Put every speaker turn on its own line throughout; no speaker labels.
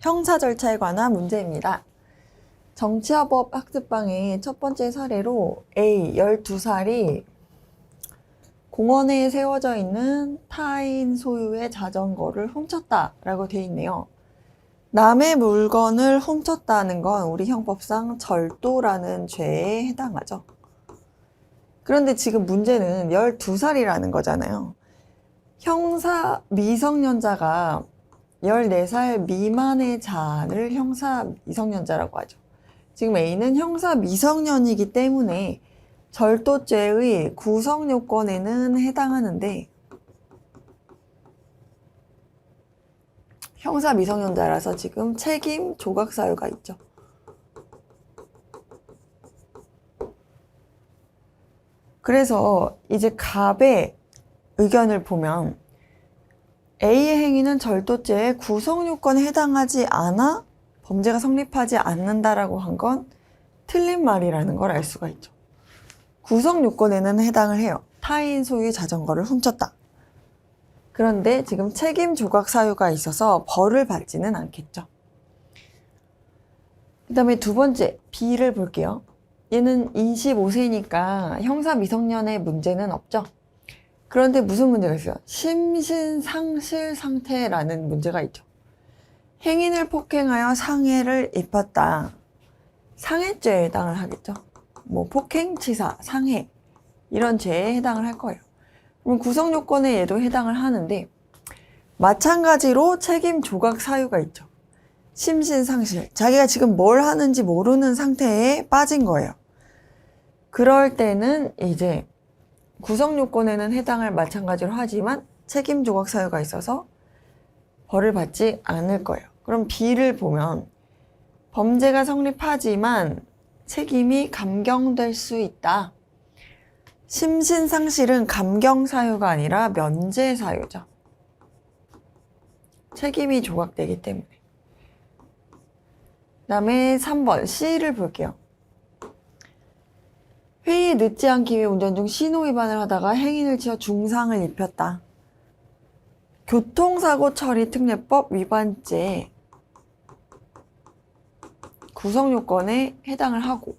형사 절차에 관한 문제입니다. 정치화법 학습방의 첫 번째 사례로 A 12살이 공원에 세워져 있는 타인 소유의 자전거를 훔쳤다라고 돼 있네요. 남의 물건을 훔쳤다는 건 우리 형법상 절도라는 죄에 해당하죠. 그런데 지금 문제는 12살이라는 거잖아요. 형사 미성년자가 14살 미만의 자를 형사 미성년자라고 하죠. 지금 A는 형사 미성년이기 때문에 절도죄의 구성 요건에는 해당하는데 형사 미성년자라서 지금 책임 조각 사유가 있죠. 그래서 이제 갑의 의견을 보면 A의 행위는 절도죄의 구성 요건에 해당하지 않아 범죄가 성립하지 않는다라고 한 건 틀린 말이라는 걸 알 수가 있죠. 구성 요건에는 해당을 해요. 타인 소유의 자전거를 훔쳤다. 그런데 지금 책임 조각 사유가 있어서 벌을 받지는 않겠죠. 그 다음에 두 번째 B를 볼게요. 얘는 25세니까 형사 미성년의 문제는 없죠. 그런데 무슨 문제가 있어요? 심신상실 상태라는 문제가 있죠. 행인을 폭행하여 상해를 입혔다. 상해죄에 해당을 하겠죠. 뭐 폭행, 치사, 상해 이런 죄에 해당을 할 거예요. 그럼 구성 요건에 얘도 해당을 하는데 마찬가지로 책임 조각 사유가 있죠. 심신상실. 자기가 지금 뭘 하는지 모르는 상태에 빠진 거예요. 그럴 때는 이제 구성 요건에는 해당을 마찬가지로 하지만 책임 조각 사유가 있어서 벌을 받지 않을 거예요. 그럼 B를 보면 범죄가 성립하지만 책임이 감경될 수 있다. 심신상실은 감경 사유가 아니라 면제 사유죠. 책임이 조각되기 때문에. 그 다음에 3번 C를 볼게요. 회의에 늦지 않기 위해 운전 중 신호 위반을 하다가 행인을 치어 중상을 입혔다. 교통사고 처리 특례법 위반죄 구성 요건에 해당을 하고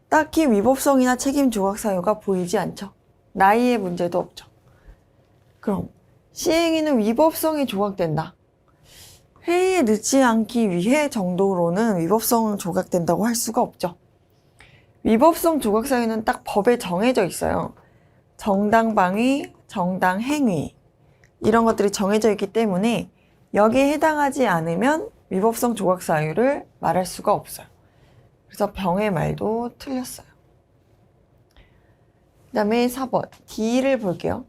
딱히 위법성이나 책임 조각 사유가 보이지 않죠. 나이의 문제도 없죠. 그럼 시행위는 위법성이 조각된다. 회의에 늦지 않기 위해 정도로는 위법성 조각된다고 할 수가 없죠. 위법성 조각 사유는 딱 법에 정해져 있어요. 정당방위, 정당행위 이런 것들이 정해져 있기 때문에 여기에 해당하지 않으면 위법성 조각 사유를 말할 수가 없어요. 그래서 병의 말도 틀렸어요. 그 다음에 4번 D를 볼게요.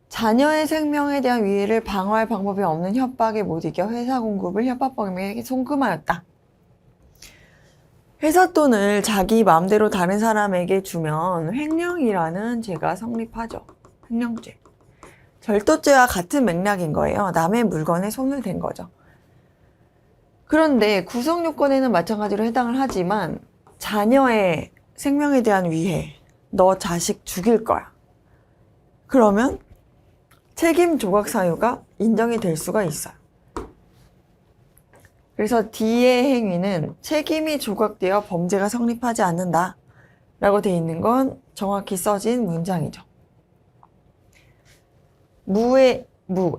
자녀의 생명에 대한 위해를 방어할 방법이 없는 협박에 못 이겨 회사 공급을 협박범에게 송금하였다. 회사 돈을 자기 마음대로 다른 사람에게 주면 횡령이라는 죄가 성립하죠. 횡령죄. 절도죄와 같은 맥락인 거예요. 남의 물건에 손을 댄 거죠. 그런데 구성 요건에는 마찬가지로 해당을 하지만 자녀의 생명에 대한 위해, 너 자식 죽일 거야. 그러면 책임 조각 사유가 인정이 될 수가 있어요. 그래서 D의 행위는 책임이 조각되어 범죄가 성립하지 않는다 라고 돼 있는 건 정확히 써진 문장이죠.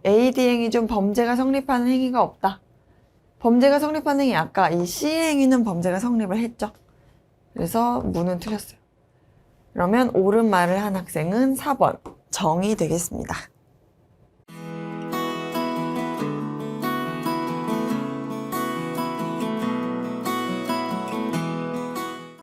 AD 행위 중 범죄가 성립하는 행위가 없다. 범죄가 성립하는 행위 아까 이 C 행위는 범죄가 성립을 했죠. 그래서 무는 틀렸어요. 그러면 옳은 말을 한 학생은 4번 정이 되겠습니다.